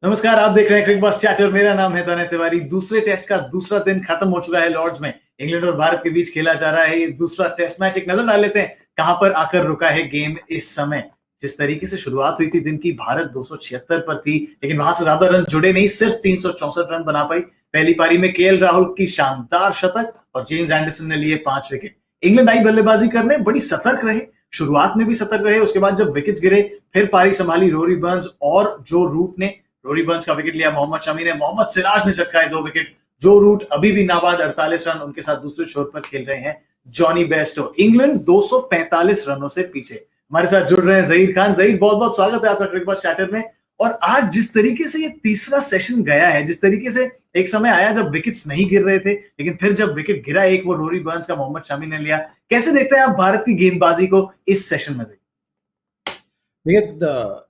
नमस्कार, आप देख रहे हैं क्रिकबॉस चैटर। मेरा नाम है तनय तिवारी। दूसरे टेस्ट का दूसरा दिन खत्म हो चुका है लॉर्ड्स में। इंग्लैंड और भारत के बीच खेला जा रहा है ये दूसरा टेस्ट मैच। एक नजर डाल लेते हैं कहां पर आकर रुका है गेम इस समय। जिस तरीके से शुरुआत हुई थी दिन की, भारत 276 पर थी, लेकिन वहां से ज्यादा रन जुड़े नहीं, सिर्फ 364 रन बना पाई। पहली पारी में केएल राहुल की शानदार शतक और जेम्स एंडरसन ने लिए 5 विकेट। इंग्लैंड आई बल्लेबाजी करने, बड़ी सतर्क रहे, शुरुआत में भी सतर्क रहे। उसके बाद जब विकेट्स गिरे, फिर पारी संभाली रोरी बर्न्स और जो रूट ने। रोरी बर्न्स का विकेट लिया मोहम्मद शमी ने, मोहम्मद सिराज ने चटकाए 2 विकेट। जो रूट अभी भी नाबाद 48 रन, उनके साथ दूसरे छोर पर खेल रहे हैं जॉनी बेस्टो। इंग्लैंड 245 रनों से पीछे। हमारे साथ जुड़ रहे हैं जहीर खान। जहीर, बहुत बहुत स्वागत है आपका क्रिकबॉस चैटर में। और आज जिस तरीके से ये तीसरा सेशन गया है, जिस तरीके से एक समय आया जब विकेट्स नहीं गिर रहे थे, लेकिन फिर जब विकेट गिरा एक, वो रोरी बर्न्स का मोहम्मद शमी ने लिया। कैसे देखते हैं आप भारत की गेंदबाजी को इस सेशन में? देखिए,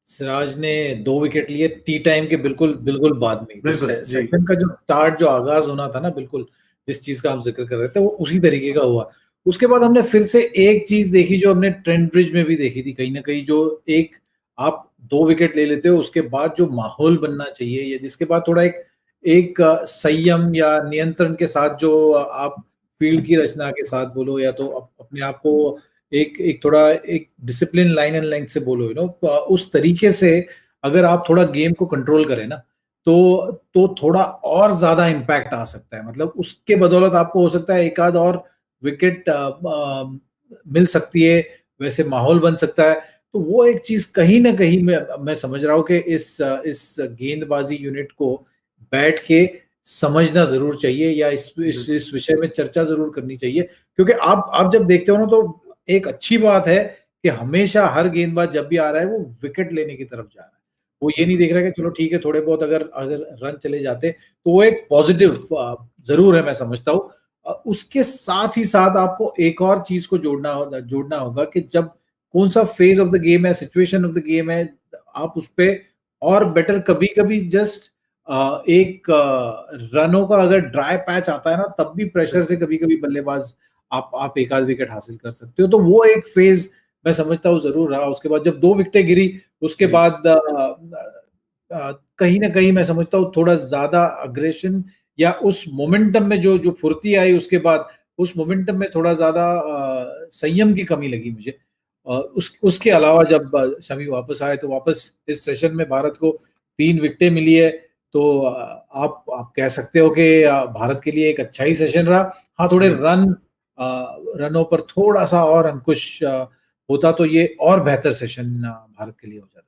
सिराज ने 2 विकेट लिए टी टाइम के बिल्कुल बाद में। तो सेकंड का जो स्टार्ट, जो आगाज होना था ना, बिल्कुल जिस चीज का हम जिक्र कर रहे थे, वो उसी तरीके का हुआ। उसके बाद हमने फिर से एक चीज देखी जो हमने ट्रेंट ब्रिज में भी देखी थी कहीं ना कहीं, जो एक आप 2 विकेट ले लेते हो, उसके बाद जो माहौल बनना चाहिए, या जिसके बाद थोड़ा एक संयम या नियंत्रण के साथ, जो आप फील्ड की रचना के साथ बोलो, या तो अपने आप को एक थोड़ा एक डिसिप्लिन लाइन एंड लेंथ से बोलो, उस तरीके से अगर आप थोड़ा गेम को कंट्रोल करें ना, तो थोड़ा और ज्यादा इंपैक्ट आ सकता है। मतलब उसके बदौलत आपको हो सकता है एक आध और विकेट मिल सकती है, वैसे माहौल बन सकता है। तो वो एक चीज कहीं ना कहीं मैं समझ रहा हूँ कि इस गेंदबाजी यूनिट को बैठ के समझना जरूर चाहिए, या इस विषय में चर्चा जरूर करनी चाहिए। क्योंकि आप जब देखते हो ना, तो एक अच्छी बात है कि हमेशा हर गेंदबाज जब भी आ रहा है वो विकेट लेने की तरफ जा रहा है। वो ये नहीं देख रहा है कि चलो ठीक है, थोड़े बहुत अगर रन चले जाते, तो वो एक पॉजिटिव जरूर है, मैं समझता हूँ। उसके साथ ही साथ आपको एक और चीज को जोड़ना होगा कि जब कौन सा फेज ऑफ द गेम है, सिचुएशन ऑफ द गेम है, आप उस पर और बेटर कभी कभी जस्ट एक रनों का अगर ड्राई पैच आता है ना, तब भी प्रेशर से कभी कभी बल्लेबाज आप एक आध विकेट हासिल कर सकते हो। तो वो एक फेज मैं समझता हूँ जरूर रहा। उसके बाद जब 2 विकेटें गिरी, उसके बाद कहीं ना कहीं मैं समझता हूँ थोड़ा ज्यादा अग्रेशन, या उस मोमेंटम में जो फुर्ती आई, उसके बाद उस मोमेंटम में थोड़ा ज्यादा संयम की कमी लगी मुझे। उसके अलावा जब शमी वापस आए, तो वापस इस सेशन में भारत को 3 विकेटें मिली है। तो आप कह सकते हो कि भारत के लिए एक अच्छा ही सेशन रहा। हाँ, थोड़े रनों पर थोड़ा सा और अंकुश होता तो ये और बेहतर सेशन भारत के लिए हो जाता।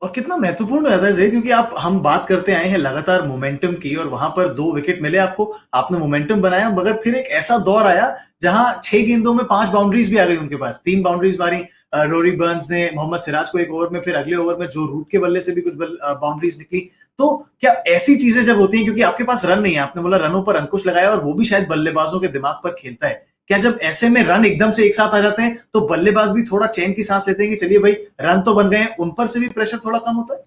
और कितना महत्वपूर्ण रहता है, क्योंकि हम बात करते आए हैं लगातार मोमेंटम की, और वहां पर 2 विकेट मिले आपको, आपने मोमेंटम बनाया, मगर फिर एक ऐसा दौर आया जहां 6 गेंदों में 5 बाउंड्रीज भी आ गई उनके पास। 3 बाउंड्रीज मारी रोरी बर्न्स ने, मोहम्मद सिराज को एक ओवर में, फिर अगले ओवर में जो रूट के बल्ले से भी कुछ बाउंड्रीज निकली। तो क्या ऐसी चीजें जब होती हैं, क्योंकि आपके पास रन नहीं है, आपने बोला रनों पर अंकुश लगाया, और वो भी शायद बल्लेबाजों के दिमाग पर खेलता है, क्या जब ऐसे में रन एकदम से एक साथ आ जाते हैं तो बल्लेबाज भी थोड़ा चैन की सांस लेते हैं कि चलिए भाई रन तो बन गए हैं, उन पर से भी प्रेशर थोड़ा कम होता है?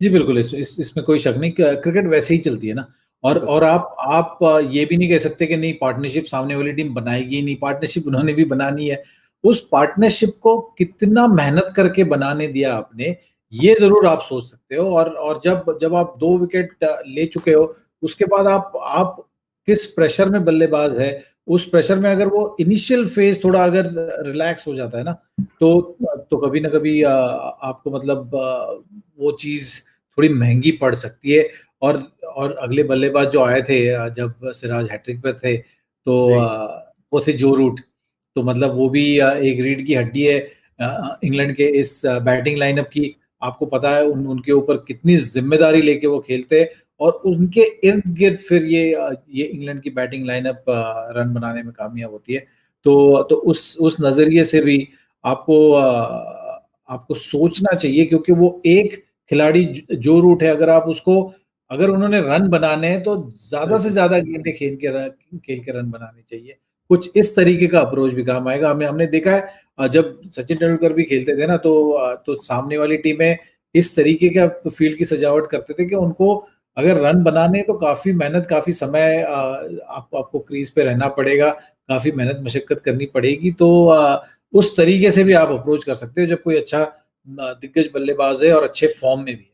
जी बिल्कुल, इसमें कोई शक नहीं। क्रिकेट वैसे ही चलती है ना। और आप ये भी नहीं कह सकते कि नहीं, पार्टनरशिप सामने वाली टीम बनाएगी नहीं, पार्टनरशिप उन्होंने भी बनानी है। उस पार्टनरशिप को कितना मेहनत करके बनाने दिया आपने, ये जरूर आप सोच सकते हो। और जब आप 2 विकेट ले चुके हो, उसके बाद आप किस प्रेशर में बल्लेबाज है, उस प्रेशर में अगर वो इनिशियल फेज थोड़ा अगर रिलैक्स हो जाता है ना, तो कभी ना कभी आपको मतलब वो चीज थोड़ी महंगी पड़ सकती है। और अगले बल्लेबाज जो आए थे, जब सिराज हैट्रिक पे थे, तो वो थे जो रूट। तो मतलब वो भी एक रीढ़ की हड्डी है इंग्लैंड के इस बैटिंग लाइनअप की। आपको पता है उनके ऊपर कितनी जिम्मेदारी लेके वो खेलते हैं, और उनके इर्द गिर्द फिर ये इंग्लैंड की बैटिंग लाइनअप रन बनाने में कामयाब होती है। तो उस नजरिए से भी आपको सोचना चाहिए, क्योंकि वो एक खिलाड़ी जो रूट है, अगर उन्होंने रन बनाने हैं, तो ज्यादा से ज्यादा गेंदें खेल के रन बनाने चाहिए। कुछ इस तरीके का अप्रोच भी काम आएगा। हमने देखा है जब सचिन तेंदुलकर भी खेलते थे ना, तो सामने वाली टीमें इस तरीके का फील्ड की सजावट करते थे कि उनको अगर रन बनाने हैं तो काफी मेहनत, काफी समय आपको क्रीज पे रहना पड़ेगा, काफी मेहनत मशक्कत करनी पड़ेगी। तो उस तरीके से भी आप अप्रोच कर सकते हो जब कोई अच्छा दिग्गज बल्लेबाज है और अच्छे फॉर्म में भी है।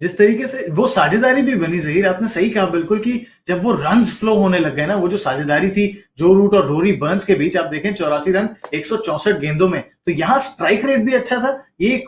जिस तरीके से वो साझेदारी भी बनी, जहीर आपने सही कहा बिल्कुल, कि जब वो रन्स फ्लो होने लग गए ना, वो जो साझेदारी थी जो रूट और रोरी बर्न्स के बीच, आप देखें 84 रन 164 गेंदों में, तो यहां स्ट्राइक रेट भी अच्छा था। ये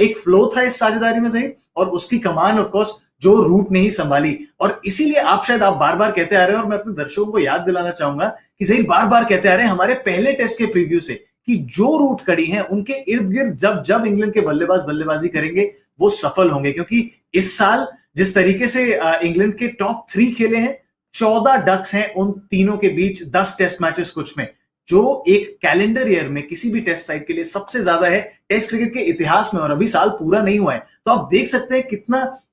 एक फ्लो था इस साझेदारी में जहीर, और उसकी कमान ऑफ कोर्स जो रूट ने ही संभाली। और इसीलिए आप बार बार कहते आ रहे हैं, और मैं अपने दर्शकों को याद दिलाना चाहूंगा कि जहीर बार बार कहते आ रहे हैं हमारे पहले टेस्ट के प्रीव्यू से, कि जो रूट कड़ी है उनके इर्द गिर्द जब जब इंग्लैंड के बल्लेबाज बल्लेबाजी करेंगे वो सफल होंगे। क्योंकि इस साल जिस तरीके से इंग्लैंड के टॉप 3 खेले हैं, 14 डक्स हैं उन तीनों के बीच, 10 टेस्ट मैचेस कुछ में, जो एक कैलेंडर ईयर में किसी भी टेस्ट साइड के लिए सबसे ज्यादा है टेस्ट क्रिकेट के इतिहास में। और अभी साल पूरा नहीं हुआ है, तो आप देख सकते हैं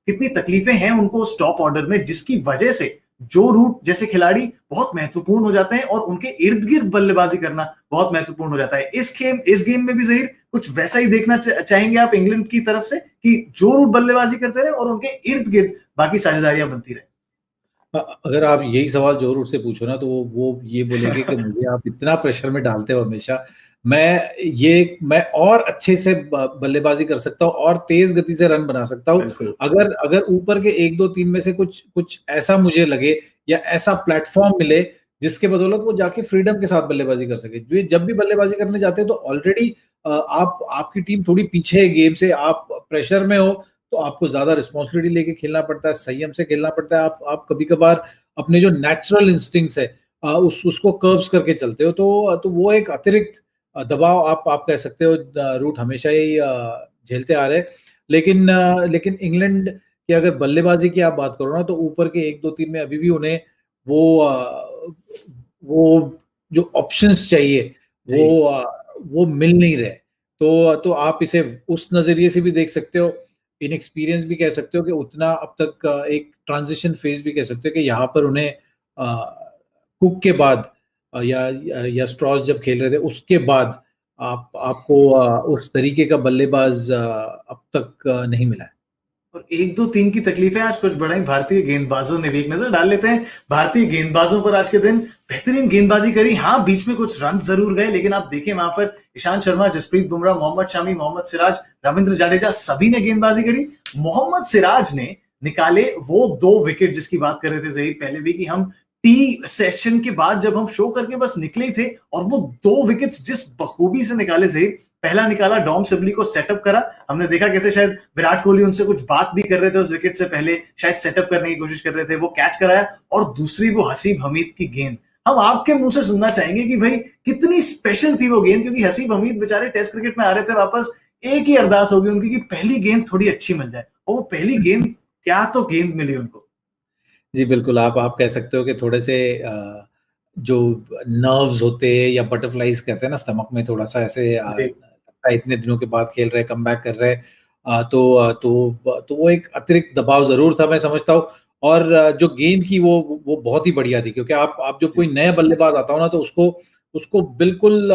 कितनी तकलीफें हैं उनको उस टॉप ऑर्डर में, जिसकी वजह से जो रूट जैसे खिलाड़ी बहुत महत्वपूर्ण हो जाते हैं और उनके इर्द गिर्द बल्लेबाजी करना बहुत महत्वपूर्ण हो जाता है। इस गेम में भी जहीर कुछ वैसा ही देखना चाहेंगे आप इंग्लैंड की तरफ से, कि जो रूट बल्लेबाजी करते रहे और उनके इर्द गिर्द बाकी साझेदारियां बनती रहे। अगर आप यही सवाल जो रूट से पूछो ना, तो वो ये बोलेंगे कि मुझे आप इतना प्रेशर में डालते हो हमेशा, मैं और अच्छे से बल्लेबाजी कर सकता हूँ और तेज गति से रन बना सकता हूँ, अगर ऊपर के 1 2 3 में से कुछ ऐसा मुझे लगे या ऐसा प्लेटफॉर्म मिले जिसके बदौलत वो जाके फ्रीडम के साथ बल्लेबाजी कर सके। जो जब भी बल्लेबाजी करने जाते हैं तो ऑलरेडी आपकी टीम थोड़ी पीछे है गेम से, आप प्रेशर में हो, तो आपको ज्यादा रिस्पॉन्सिबिलिटी लेके खेलना पड़ता है, संयम से खेलना पड़ता है। आप कभी कभार अपने जो नेचुरल इंस्टिंक्ट्स है उसको कर्ब्स करके चलते हो, तो वो एक अतिरिक्त दबाव आप कह सकते हो रूट हमेशा ही झेलते आ रहे। लेकिन इंग्लैंड की अगर बल्लेबाजी की आप बात करो ना, तो ऊपर के 1 2 3 में अभी भी उन्हें वो जो ऑप्शंस चाहिए वो मिल नहीं रहे। तो आप इसे उस नजरिए से भी देख सकते हो, इनएक्सपीरियंस भी कह सकते हो कि उतना अब तक एक ट्रांजिशन फेज भी कह सकते हो कि यहाँ पर उन्हें कुक के बाद या स्ट्रॉस जब खेल रहे थे उसके बाद आपको उस तरीके का बल्लेबाज अब तक नहीं मिला है। और 1 2 3 की तकलीफें आज कुछ बढ़ाई भारतीय गेंदबाजों ने भी। एक नजर डाल लेते हैं भारतीय गेंदबाजों पर आज के दिन। बेहतरीन गेंदबाजी करी, हाँ बीच में कुछ रन जरूर गए, लेकिन आप देखें वहां पर ईशांत शर्मा, जसप्रीत बुमराह, मोहम्मद शमी, मोहम्मद सिराज, रविंद्र जडेजा, सभी ने गेंदबाजी करी। मोहम्मद सिराज ने निकाले वो 2 विकेट जिसकी बात कर रहे थे जहीर पहले भी, कि हम टी सेशन के बाद जब हम शो करके बस निकले थे, और वो 2 विकेट्स जिस बखूबी से निकाले जहीर। पहला निकाला डॉम सिबली को सेटअप करा, हमने देखा कैसे शायद विराट कोहली उनसे कुछ बात भी कर रहे थे उस विकेट से पहले, शायद सेटअप करने की कोशिश कर रहे थे, वो कैच कराया। और दूसरी वो हसीब हमीद की गेंद, हम आपके मुंह से सुनना चाहेंगे कि भाई कितनी स्पेशल थी वो गेंद, क्योंकि हसीब हमीद बेचारे टेस्ट क्रिकेट में आ रहे थे वापस, एक ही अरदास होगी उनकी कि पहली गेंद थोड़ी अच्छी मिल जाए, और वो पहली गेंद क्या तो गेंद मिली उनको। जी बिल्कुल, आप कह सकते हो कि थोड़े से जो नर्व्स होते हैं या बटरफ्लाइज कहते हैं ना स्टमक में, थोड़ा सा ऐसे इतने दिनों के बाद खेल रहे, कमबैक कर रहे, तो वो एक अतिरिक्त दबाव जरूर था, मैं समझता हूँ। और जो गेंद की वो बहुत ही बढ़िया थी, क्योंकि आप जब कोई नया बल्लेबाज आता हो ना, तो उसको बिल्कुल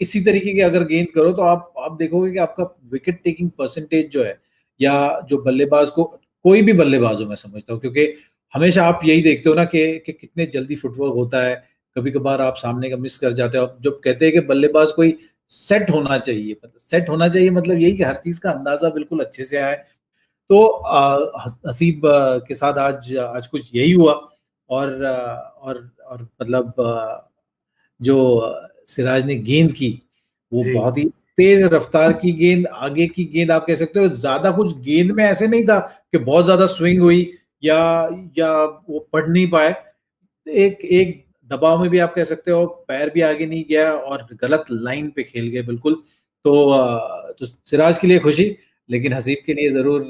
इसी तरीके की अगर गेंद करो तो आप देखोगे कि आपका विकेट टेकिंग परसेंटेज जो है, या जो बल्लेबाज को, कोई भी बल्लेबाज हो मैं समझता हूँ, क्योंकि हमेशा आप यही देखते हो ना कि कितने जल्दी फुटवर्क होता है, कभी कभार आप सामने का मिस कर जाते हो। जब कहते हैं कि बल्लेबाज कोई सेट होना चाहिए, मतलब यही कि हर चीज का अंदाजा बिल्कुल अच्छे से आए। तो हसीब के साथ आज कुछ यही हुआ। और मतलब जो सिराज ने गेंद की, वो बहुत ही तेज रफ्तार की गेंद, आगे की गेंद आप कह सकते हो। ज्यादा कुछ गेंद में ऐसे नहीं था कि बहुत ज्यादा स्विंग हुई या वो पढ़ नहीं पाए। एक दबाव में भी आप कह सकते हो, पैर भी आगे नहीं गया और गलत लाइन पे खेल गए बिल्कुल। तो सिराज के लिए खुशी, लेकिन हसीब के लिए जरूर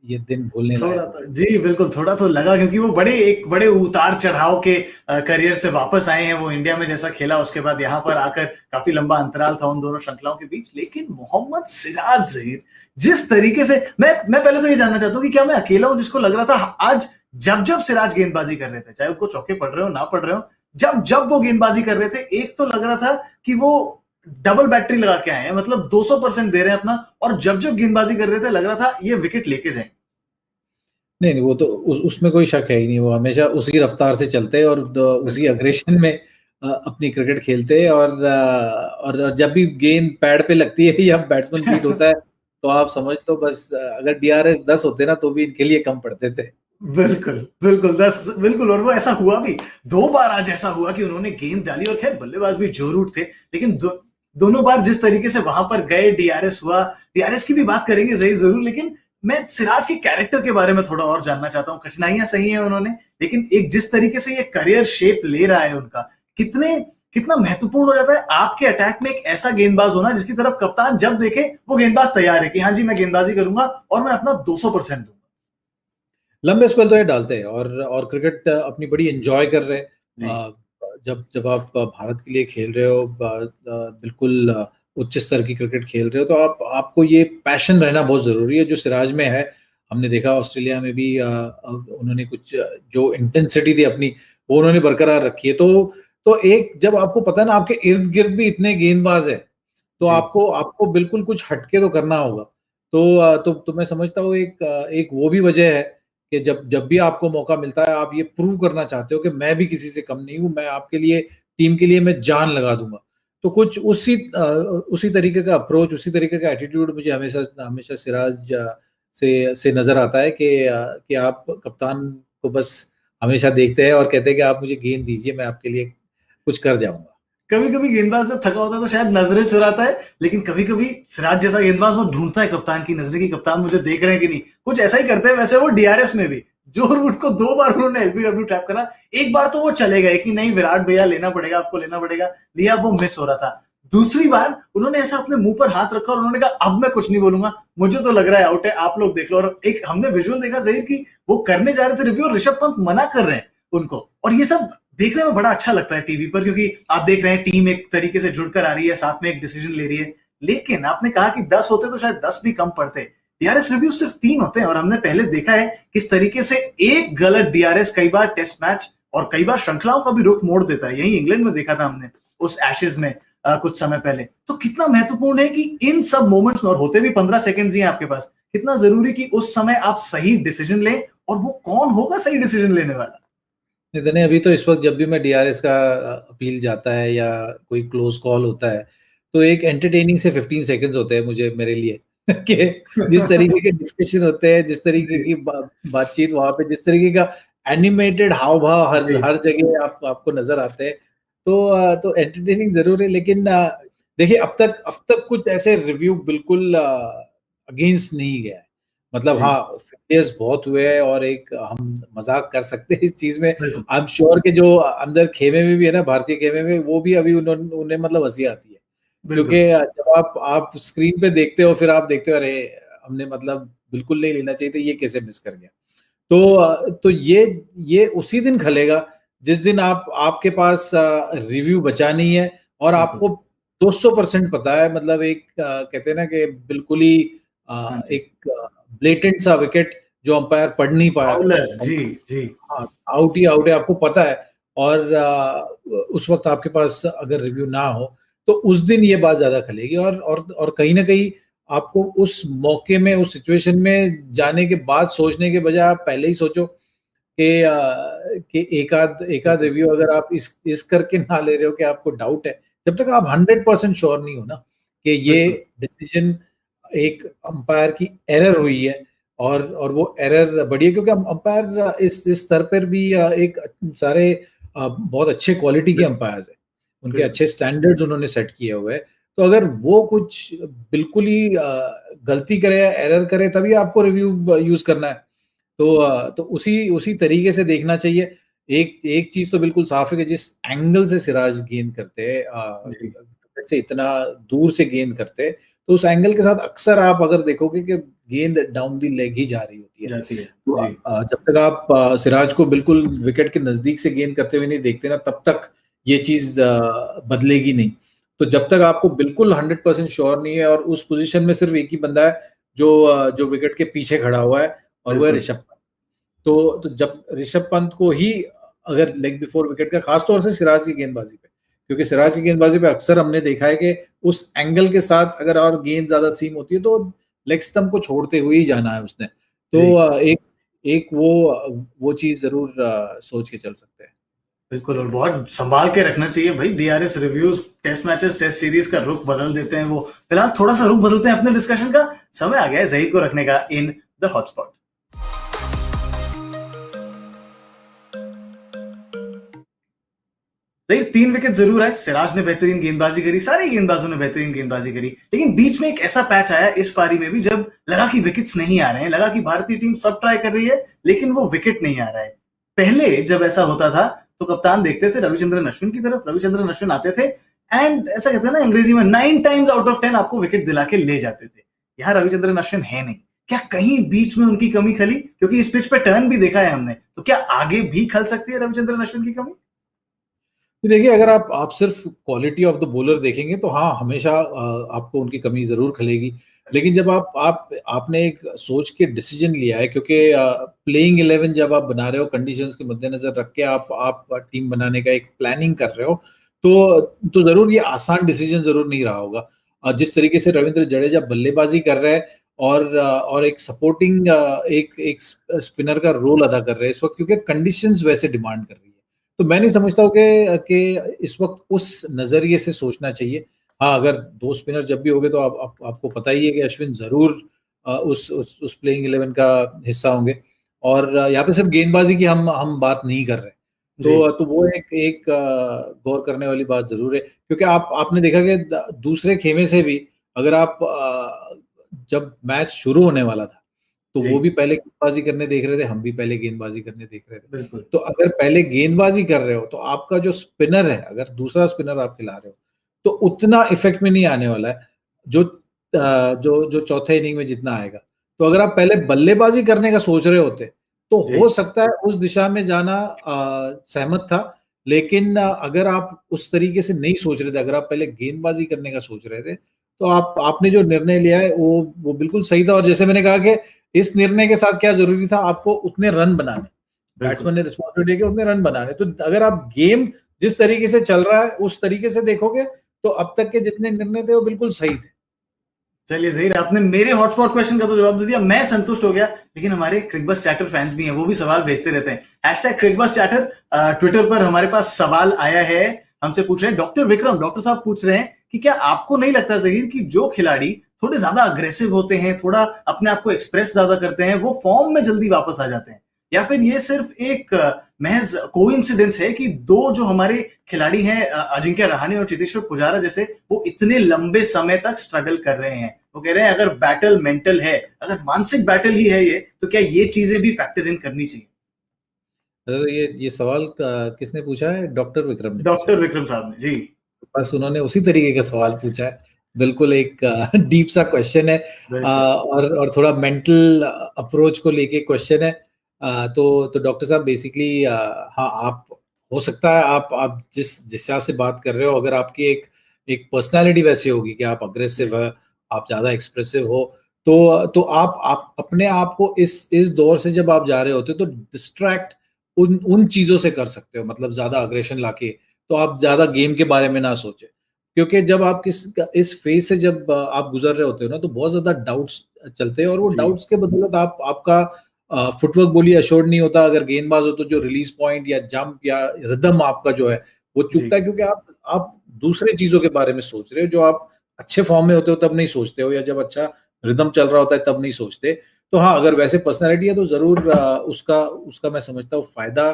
ये दिन भूलने लायक। जी बिल्कुल, थोड़ा तो लगा, क्योंकि वो बड़े उतार चढ़ाव के करियर से वापस आए हैं। वो इंडिया में जैसा खेला, उसके बाद यहाँ पर आकर काफी लंबा अंतराल था उन दोनों श्रृंखलाओं के बीच। लेकिन मोहम्मद सिराज जहीर जिस तरीके से, मैं पहले तो ये जानना चाहता हूँ कि क्या मैं अकेला हूं जिसको लग रहा था आज जब सिराज गेंदबाजी कर रहे थे, चाहे उनको चौके पड़ रहे हो ना पड़ रहे हो, जब वो गेंदबाजी कर रहे थे, एक तो लग रहा था कि वो डबल बैटरी लगा के आए हैं, मतलब 200% दे रहे हैं अपना, और जब गेंदबाजी कर रहे थे लग रहा था ये विकेट लेके जाए। नहीं, वो तो उसमें कोई शक है ही नहीं, वो हमेशा उसी रफ्तार से चलते हैं और उसी अग्रेशन में अपनी क्रिकेट खेलते हैं। और जब भी गेंद पैड पे लगती है या बैट्समैन बीट होता है, तो आप समझ, तो बस अगर DRS 10 होते ना तो भी इनके लिए कम पड़ते थे। बिल्कुल बिल्कुल 10 बिल्कुल। और वो ऐसा हुआ भी 2 बार आज ऐसा हुआ कि उन्होंने गेंद डाली और खैर बल्लेबाज भी जोरूट थे, लेकिन दोनों बार जिस तरीके से वहां पर गए DRS हुआ। DRS की भी बात करेंगे सही जरूर, लेकिन मैं सिराज के कैरेक्टर के बारे में थोड़ा और जानना चाहता हूँ। कठिनाइयां सही है उन्होंने, लेकिन एक जिस तरीके से ये करियर शेप ले रहा है उनका, कितने कितना महत्वपूर्ण हो जाता है आपके अटैक में एक ऐसा गेंदबाज होना जिसकी तरफ कप्तान जब देखे वो गेंदबाज तैयार है कि हाँ जी मैं गेंदबाजी करूंगा और मैं अपना 200% दूंगा। लंबे स्पेल तो ये डालते हैं, और क्रिकेट अपनी बड़ी एंजॉय कर रहे हैं। जी जब जब आप भारत के लिए खेल रहे हो, बिल्कुल उच्च स्तर की क्रिकेट खेल रहे हो, तो आपको ये पैशन रहना बहुत जरूरी है, जो सिराज में है। हमने देखा ऑस्ट्रेलिया में भी उन्होंने कुछ जो इंटेंसिटी थी अपनी, वो उन्होंने बरकरार रखी है। तो एक जब आपको पता है ना आपके इर्द गिर्द भी इतने गेंदबाज है, तो जी आपको आपको बिल्कुल कुछ हटके तो करना होगा। तो मैं समझता हूँ एक वो भी वजह है कि जब जब भी आपको मौका मिलता है, आप ये प्रूव करना चाहते हो कि मैं भी किसी से कम नहीं हूं, मैं आपके लिए, टीम के लिए मैं जान लगा दूंगा। तो कुछ उसी तरीके का अप्रोच, उसी तरीके का एटीट्यूड मुझे हमेशा हमेशा सिराज से नजर आता है कि आप कप्तान को बस हमेशा देखते हैं और कहते हैं कि आप मुझे गेंद दीजिए, मैं आपके लिए कुछ कर जाऊंगा। कभी कभी गेंदबाज जब थका होता है तो शायद नजरें चुराता है, लेकिन कभी कभी सिराज जैसा गेंदबाज वो ढूंढता है कप्तान की नजरें की कप्तान मुझे देख रहे हैं कि नहीं। कुछ ऐसा ही करते हैं वैसे वो DRS में भी, जो रूट को 2 बार उन्होंने LBW टैप करा। एक बार तो वो चले गए कि नहीं विराट भैया लेना पड़ेगा, आपको लेना पड़ेगा, लिया, वो मिस हो रहा था। दूसरी बार उन्होंने ऐसा अपने मुंह पर हाथ रखा और उन्होंने कहा अब मैं कुछ नहीं बोलूंगा, मुझे तो लग रहा है आउट है, आप लोग देख लो। और एक हमने विजुअल देखा जहीर की वो करने जा रहे थे रिव्यू और ऋषभ पंत मना कर रहे हैं उनको, और ये सब देखने में बड़ा अच्छा लगता है टीवी पर, क्योंकि आप देख रहे हैं टीम एक तरीके से जुड़कर आ रही है, साथ में एक डिसीजन ले रही है। लेकिन आपने कहा कि 10 होते तो शायद 10 भी कम पड़ते। DRS रिव्यू सिर्फ 3 होते हैं और हमने पहले देखा है किस तरीके से एक गलत DRS कई बार टेस्ट मैच और कई बार श्रृंखलाओं का भी रुख मोड़ देता है। यही इंग्लैंड में देखा था हमने उस एशेज में कुछ समय पहले। तो कितना महत्वपूर्ण है कि इन सब मोमेंट्स में, और होते भी 15 सेकेंड्स ही आपके पास, कितना जरूरी कि उस समय आप सही डिसीजन लें, और वो कौन होगा सही डिसीजन लेने वाला। इतने अभी तो इस वक्त जब भी मैं DRS का अपील जाता है या कोई क्लोज कॉल होता है, तो एक एंटरटेनिंग से 15 सेकंड्स होते हैं मेरे लिए कि जिस तरीके के डिस्कशन होते हैं, जिस तरीके की बातचीत वहां पे, जिस तरीके का एनिमेटेड हाव भाव हर जगह आपको नजर आते हैं, तो एंटरटेनिंग जरूर है। लेकिन देखिए अब तक कुछ ऐसे रिव्यू बिल्कुल अगेंस्ट नहीं गया है। मतलब हाँ, फेलियर्स बहुत हुए हैं और एक हम मजाक कर सकते हैं इस चीज में। आई एम श्योर कि जो अंदर खेमे में भी है ना, भारतीय खेमे में, वो भी अभी उन्हें मतलब हंसी आती है, क्योंकि जब आप स्क्रीन पे देखते हो, फिर आप देखते हो अरे हमने मतलब बिल्कुल नहीं लेना चाहिए था, ये कैसे मिस कर गया। तो ये उसी दिन खलेगा जिस दिन आपके पास रिव्यू बचा नहीं है और आपको 200% पता है। मतलब एक कहते हैं ना कि बिल्कुल ही एक ब्लेटेंट सा विकेट जो अंपायर पढ़ नहीं पाया, जी जी, हाँ, आउट ही आउट है, आपको पता है। और उस वक्त आपके पास अगर रिव्यू ना हो तो उस दिन ये बात ज्यादा खलेगी। और कहीं ना कहीं आपको उस मौके में, उस सिचुएशन में जाने के बाद सोचने के बजाय आप पहले ही सोचो कि एक आध रिव्यू अगर आप इस करके ना ले रहे हो कि आपको डाउट है, जब तक आप 100% श्योर नहीं हो ना कि ये डिसीजन एक अंपायर की एरर हुई है, और वो एरर बड़ी है, क्योंकि अंपायर इस स्तर पर भी एक सारे बहुत अच्छे क्वालिटी के अंपायर्स हैं, उनके अच्छे स्टैंडर्ड्स उन्होंने सेट किए हुए हैं। तो अगर वो कुछ बिल्कुल ही गलती करे या एरर करे तभी आपको रिव्यू यूज करना है, तो उसी तरीके से देखना चाहिए। एक चीज तो बिल्कुल साफ है कि जिस एंगल से सिराज गेंद करते हैं, से इतना दूर से गेंद करते हैं, तो उस एंगल के साथ अक्सर आप अगर देखोगे कि गेंद डाउन दी लेग ही जा रही होती है। तो जब तक आप सिराज को बिल्कुल विकेट के नजदीक से गेंद करते हुए नहीं देखते ना, तब तक ये चीज बदलेगी नहीं। तो जब तक आपको बिल्कुल 100% श्योर नहीं है, और उस पोजीशन में सिर्फ एक ही बंदा है जो विकेट के पीछे खड़ा हुआ है, और वो है ऋषभ पंत। तो जब ऋषभ पंत को ही अगर लेग बिफोर विकेट का, खासतौर से सिराज की गेंदबाजी पे, क्योंकि सिराज की गेंदबाजी पे अक्सर हमने देखा है कि उस एंगल के साथ अगर और गेंद ज्यादा सीम होती है तो लेग स्टंप को छोड़ते हुए ही जाना है उसने। तो एक एक वो चीज जरूर सोच के चल सकते हैं। बिल्कुल, और बहुत संभाल के रखना चाहिए भाई। DRS reviews, test matches, test series का रुख बदल देते हैं वो। फिलहाल थोड़ा सा रुख बदलते हैं अपने डिस्कशन का। समय आ गया है ज़हीर को रखने का in the hotspot. Zaheer 3 wicket जरूर है, सिराज ने बेहतरीन गेंदबाजी करी, सारे गेंदबाजों ने बेहतरीन गेंदबाजी करी, लेकिन बीच में एक ऐसा पैच आया इस पारी में भी जब लगा कि विकेट्स नहीं आ रहे हैं, लगा कि भारतीय टीम सब ट्राई कर रही है लेकिन वो विकेट नहीं आ रहा है। पहले जब ऐसा होता था तो कप्तान देखते थे रविचंद्रन अश्विन की तरफ, रविचंद्रन अश्विन आते थे एंड ऐसा कहते हैं ना अंग्रेजी में 9 टाइम्स आउट ऑफ 10 आपको विकेट दिला के ले जाते थे। यहाँ रविचंद्रन अश्विन है नहीं। क्या कहीं बीच में उनकी कमी खली? क्योंकि इस पिच पे टर्न भी देखा है हमने, तो क्या आगे भी खल सकती है रविचंद्रन अश्विन की कमी? देखिए, अगर आप सिर्फ क्वालिटी ऑफ द बॉलर देखेंगे तो हाँ, हमेशा आपको उनकी कमी जरूर खलेगी। लेकिन जब आपने एक सोच के डिसीजन लिया है, क्योंकि प्लेइंग 11 जब आप बना रहे हो, कंडीशंस के मद्देनजर रख के आप टीम बनाने का एक प्लानिंग कर रहे हो, तो जरूर ये आसान डिसीजन जरूर नहीं रहा होगा। जिस तरीके से रविंद्र जडेजा बल्लेबाजी कर रहे हैं और एक सपोर्टिंग एक स्पिनर का रोल अदा कर रहे हैं इस वक्त, क्योंकि कंडीशंस वैसे डिमांड कर रही है। तो मैं नहीं समझता हूँ कि इस वक्त उस नजरिए से सोचना चाहिए। हाँ, अगर 2 स्पिनर जब भी होंगे तो आपको पता ही है कि अश्विन जरूर उस प्लेइंग 11 का हिस्सा होंगे। और यहाँ पे सिर्फ गेंदबाजी की हम बात नहीं कर रहे, तो वो एक गौर करने वाली बात जरूर है। क्योंकि आपने देखा कि दूसरे खेमे से भी, अगर आप जब मैच शुरू होने वाला था तो वो भी पहले गेंदबाजी करने देख रहे थे, हम भी पहले गेंदबाजी करने देख रहे थे। तो अगर पहले गेंदबाजी कर रहे हो तो आपका जो स्पिनर है, अगर दूसरा स्पिनर आप खिला रहे हो तो उतना इफेक्ट में नहीं आने वाला है जो जो चौथे इनिंग में जितना आएगा। तो अगर आप पहले बल्लेबाजी करने का सोच रहे होते तो हो सकता है उस दिशा में जाना सहमत था। लेकिन अगर आप उस तरीके से नहीं सोच रहे थे, अगर आप पहले गेंदबाजी करने का सोच रहे थे, तो आपने जो निर्णय लिया है वो बिल्कुल सही था। और जैसे मैंने कहा कि इस निर्णय के साथ क्या जरूरी था, आपको उतने रन बनाने, बैट्समैन ने रिस्पॉन्सिबिलिटी के उतने रन बनाने। तो अगर आप गेम जिस तरीके से चल रहा है उस तरीके से देखोगे तो अब तक के जितने निर्णय थे वो बिल्कुल सही थे। चलिए ज़हीर, आपने मेरे हॉटस्पॉट क्वेश्चन का तो जवाब दे दिया, मैं संतुष्ट हो गया। लेकिन हमारे क्रिकबस चैटर फैंस भी हैं, वो भी सवाल भेजते रहते हैं। हैशटैग क्रिकबस चैटर ट्विटर पर हमारे पास सवाल आया है, हमसे पूछ रहे हैं डॉक्टर विक्रम, डॉक्टर साहब पूछ रहे हैं कि क्या आपको नहीं लगता ज़हीर कि जो खिलाड़ी थोड़े ज्यादा अग्रेसिव होते हैं, थोड़ा अपने आप को एक्सप्रेस ज्यादा करते हैं, वो फॉर्म में जल्दी वापस आ जाते हैं? या फिर ये सिर्फ एक महज कोइंसिडेंस है कि दो जो हमारे खिलाड़ी हैं अजिंक्य रहाणे और चेतेश्वर पुजारा जैसे, वो इतने लंबे समय तक स्ट्रगल कर रहे हैं? वो कह रहे हैं अगर बैटल मेंटल है, अगर मानसिक बैटल ही है ये, तो क्या ये चीजें भी फैक्टर इन करनी चाहिए? ये सवाल किसने पूछा है? डॉक्टर विक्रम ने। डॉक्टर विक्रम साहब ने, जी। बस उन्होंने उसी तरीके का सवाल पूछा है। बिल्कुल एक डीप सा क्वेश्चन है, और थोड़ा मेंटल अप्रोच को लेके क्वेश्चन है। तो डॉक्टर साहब बेसिकली, हाँ, आप हो सकता है आप जिस दिशा से बात कर रहे हो, अगर आपकी एक पर्सनालिटी वैसी होगी कि आप अग्रेसिव है, आप ज्यादा एक्सप्रेसिव हो, तो आप अपने आप को इस दौर से जब आप जा रहे होते हो तो डिस्ट्रैक्ट उन चीजों से कर सकते हो। मतलब ज्यादा अग्रेशन लाके तो आप ज्यादा गेम के बारे में ना सोचे, क्योंकि जब आप इस फेज से जब आप गुजर रहे होते हो ना, तो बहुत ज्यादा डाउट्स चलते हैं, और वो डाउट्स के बदौलत आपका फुटवर्क बोलिए अश्योर्ड नहीं होता। अगर गेंदबाज हो तो जो रिलीज पॉइंट या जंप या रिदम आपका जो है वो चूकता है, क्योंकि आप दूसरे चीजों के बारे में सोच रहे हो। जो आप अच्छे फॉर्म में होते हो तब नहीं सोचते हो, या जब अच्छा रिदम चल रहा होता है तब नहीं सोचते। तो हाँ, अगर वैसे पर्सनैलिटी है तो जरूर उसका मैं समझता हूँ फायदा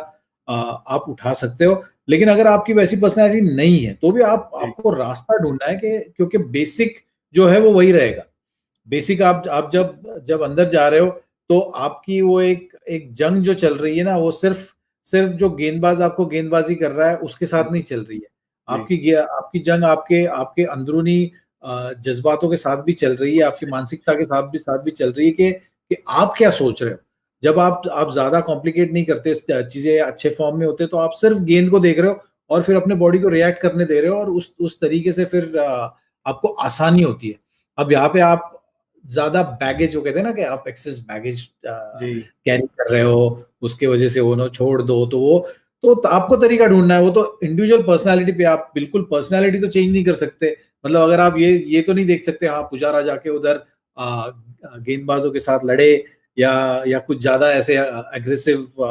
आप उठा सकते हो। लेकिन अगर आपकी वैसी पर्सनैलिटी नहीं है तो भी आपको रास्ता ढूंढना है, क्योंकि बेसिक जो है वो वही रहेगा। बेसिक आप जब अंदर जा रहे हो तो आपकी वो एक जंग जो चल रही है ना, वो सिर्फ जो गेंदबाज आपको गेंदबाजी कर रहा है उसके साथ नहीं चल रही है। आपकी जंग आपके अंदरूनी जज्बातों के साथ भी चल रही है, आपकी मानसिकता के साथ भी चल रही है कि आप क्या सोच रहे हो। जब आप ज्यादा कॉम्प्लिकेट नहीं करते चीजें, अच्छे फॉर्म में होते, तो आप सिर्फ गेंद को देख रहे हो और फिर अपने बॉडी को रिएक्ट करने दे रहे हो, और उस तरीके से फिर आपको आसानी होती है। अब यहाँ पे आप ज्यादा बैगेज, जो कहते हैं ना कि आप एक्सेस बैगेज कैरी कर रहे हो, उसके वजह से वो छोड़ दो, तो आपको तरीका ढूंढना है। वो तो इंडिविजुअल पर्सनालिटी पे, आप बिल्कुल पर्सनालिटी तो चेंज नहीं कर सकते। मतलब अगर आप ये तो नहीं देख सकते हाँ पुजारा जाके उधर गेंदबाजों के साथ लड़े या कुछ ज्यादा ऐसे एग्रेसिव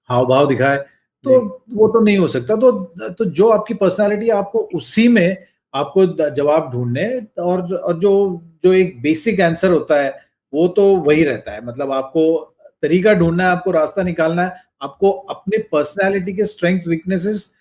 हाव भाव दिखाए। तो वो तो नहीं हो सकता। तो जो आपकी पर्सनालिटी, आपको उसी में आपको जवाब ढूंढने, और जो जो एक बेसिक आंसर होता है वो तो वही रहता है। मतलब आपको तरीका ढूंढना है, आपको रास्ता निकालना है, आपको अपने पर्सनालिटी के स्ट्रेंथ वीकनेसेस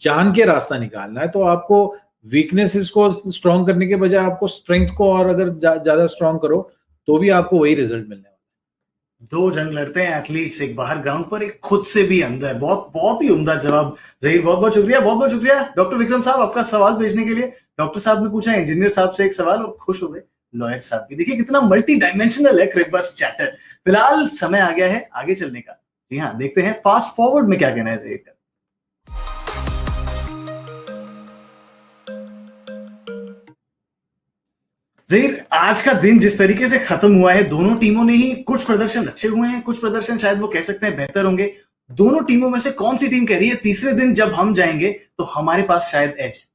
जान के रास्ता निकालना है। तो आपको वीकनेसेस को स्ट्रॉन्ग करने के बजाय आपको स्ट्रेंथ को और अगर ज्यादा स्ट्रॉन्ग करो तो भी आपको वही रिजल्ट मिलने वाला है। दो जंग लड़ते हैं एथलीट्स, एक बाहर ग्राउंड पर, एक खुद से भी अंदर। बहुत बहुत ही उम्दा जवाब ज़हीर, बहुत बहुत शुक्रिया, बहुत बहुत शुक्रिया डॉक्टर विक्रम साहब आपका सवाल भेजने के लिए। डॉक्टर साहब ने पूछा इंजीनियर साहब से एक सवाल और खुश हो गए लॉयर साहब भी। देखिए कितना मल्टी डायमेंशनल है क्रिकबस्ट चैटर। फिलहाल समय आ गया है आगे चलने का। जी हाँ, देखते हैं फास्ट फॉरवर्ड में क्या कहना है ज़हीर का। ज़हीर, आज का दिन जिस तरीके से खत्म हुआ है, दोनों टीमों ने ही कुछ प्रदर्शन अच्छे हुए हैं, कुछ प्रदर्शन शायद वो कह सकते हैं बेहतर होंगे। दोनों टीमों में से कौन सी टीम कह रही है तीसरे दिन जब हम जाएंगे तो हमारे पास शायद एज है?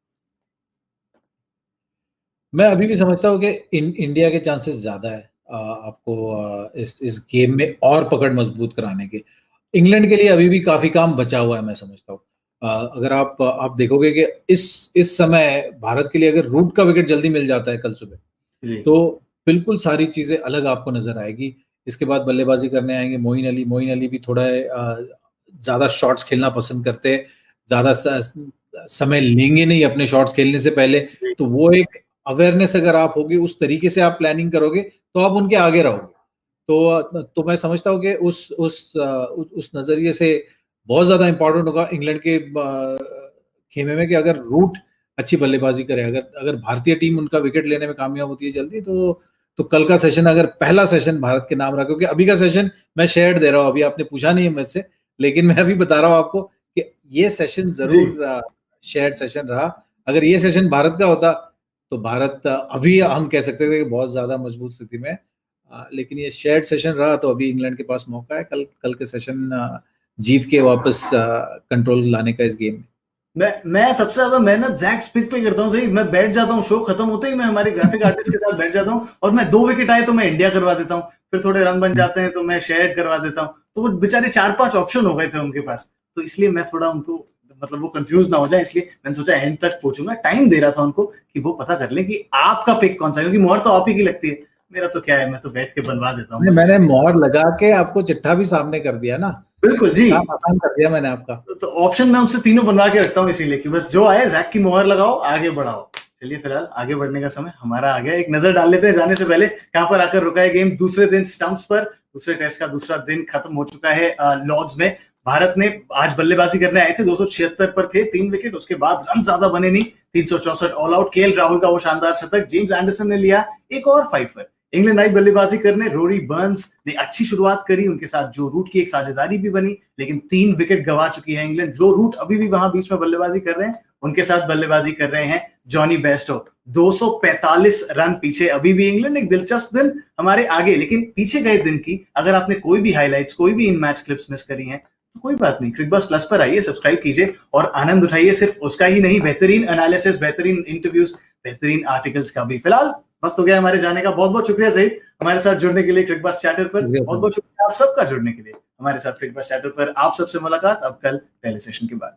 मैं अभी भी समझता हूँ कि इंडिया के चांसेस ज्यादा है आपको इस गेम में और पकड़ मजबूत कराने के। इंग्लैंड के लिए अभी भी काफी काम बचा हुआ है, मैं समझता हूँ। अगर आप देखोगे कि इस समय भारत के लिए अगर रूट का विकेट जल्दी मिल जाता है कल सुबह, तो बिल्कुल सारी चीजें अलग आपको नजर आएगी। इसके बाद बल्लेबाजी करने आएंगे मोइन अली भी थोड़ा ज्यादा शॉट्स खेलना पसंद करते हैं, ज्यादा समय लेंगे नहीं अपने शॉट्स खेलने से पहले। तो वो एक अवेयरनेस अगर आप होगी, उस तरीके से आप प्लानिंग करोगे तो आप उनके आगे रहोगे। तो मैं समझता हूँ कि उस नजरिए से बहुत ज्यादा इंपॉर्टेंट होगा इंग्लैंड के खेमे में कि अगर रूट अच्छी बल्लेबाजी करे, अगर भारतीय टीम उनका विकेट लेने में कामयाब होती है जल्दी, तो कल का सेशन अगर पहला सेशन भारत के नाम रहा, क्योंकि अभी का सेशन मैं शेयर दे रहा हूँ, अभी आपने पूछा नहीं है मुझसे, लेकिन मैं अभी बता रहा हूँ आपको कि ये सेशन जरूर शेयर सेशन रहा। अगर ये सेशन भारत का होता तो भारत अभी हम कह सकते थे कि बहुत ज्यादा मजबूत स्थिति में, लेकिन ये शेयर्ड सेशन रहा तो अभी इंग्लैंड के पास मौका है कल के सेशन जीत के वापस कंट्रोल लाने का इस गेम में। मैं सबसे ज्यादा मेहनत जैक स्मिथ पे करता हूँ। सही, मैं बैठ जाता हूँ, शो खत्म होते ही मैं हमारे ग्राफिक आर्टिस्ट के साथ बैठ जाता हूँ और मैं 2 विकेट आए तो मैं इंडिया करवा देता हूँ, फिर थोड़े रन बन जाते हैं तो मैं शेयर करवा देता हूँ। तो वो बेचारे 4-5 ऑप्शन हो गए थे उनके पास, तो इसलिए मैं थोड़ा उनको, मतलब वो कंफ्यूज ना हो जाए, इसलिए मैंने सोचा एंड तक पहुंचूंगा। टाइम दे रहा था उनको कि वो पता कर ले कि आपका पिक कौन सा है, क्योंकि मोहर तो आप ही की लगती है, मेरा तो क्या है, मैं तो बैठ के बनवा देता हूँ। मैंने मोहर लगा के आपको चिट्ठा भी सामने कर दिया ना। बिल्कुल जी, काम आसान कर दिया मैंने आपका। तो ऑप्शन मैं उससे तीनों बनवा के रखता हूँ, इसीलिए कि बस जो आए जैक की मोहर लगाओ, आगे बढ़ाओ। चलिए फिलहाल आगे बढ़ने का समय हमारा आ गया। एक नजर डाल लेते हैं जाने से पहले कहां पर आकर रुका है गेम। दूसरे दिन स्टंप्स पर, दूसरे टेस्ट का दूसरा दिन खत्म हो चुका है लॉर्ड्स में। भारत ने आज बल्लेबाजी करने आए थे, 276 पर थे, 3 विकेट, उसके बाद रन ज्यादा बने नहीं, 364 ऑल आउट। केएल राहुल का वो शानदार शतक, जेम्स एंडरसन ने लिया एक और 5 पर। इंग्लैंड आई बल्लेबाजी करने, रोरी बर्न्स ने अच्छी शुरुआत करी, उनके साथ जो रूट की एक साझेदारी भी बनी, लेकिन 3 विकेट गवा चुकी है इंग्लैंड। जो रूट अभी भी वहां बीच में बल्लेबाजी कर रहे हैं, उनके साथ बल्लेबाजी कर रहे हैं जॉनी बेस्टो। 245 रन पीछे अभी भी इंग्लैंड। एक दिलचस्प दिन हमारे आगे, लेकिन पीछे गए दिन की अगर आपने कोई भी हाइलाइट्स, कोई भी इन मैच क्लिप्स मिस करी हैं तो कोई बात नहीं, क्रिकबस्ट प्लस पर आइए, सब्सक्राइब कीजिए और आनंद उठाइए सिर्फ उसका ही नहीं, बेहतरीन एनालिसिस, बेहतरीन इंटरव्यूज, बेहतरीन आर्टिकल्स का भी। फिलहाल वक्त हो गया हमारे जाने का। बहुत बहुत शुक्रिया ज़हीर हमारे साथ जुड़ने के लिए क्रिकबस्ट चैटर पर। बहुत बहुत शुक्रिया आप सबका जुड़ने के लिए हमारे साथ क्रिकबस्ट चैटर पर। आप सबसे मुलाकात अब कल पहले सेशन के बाद।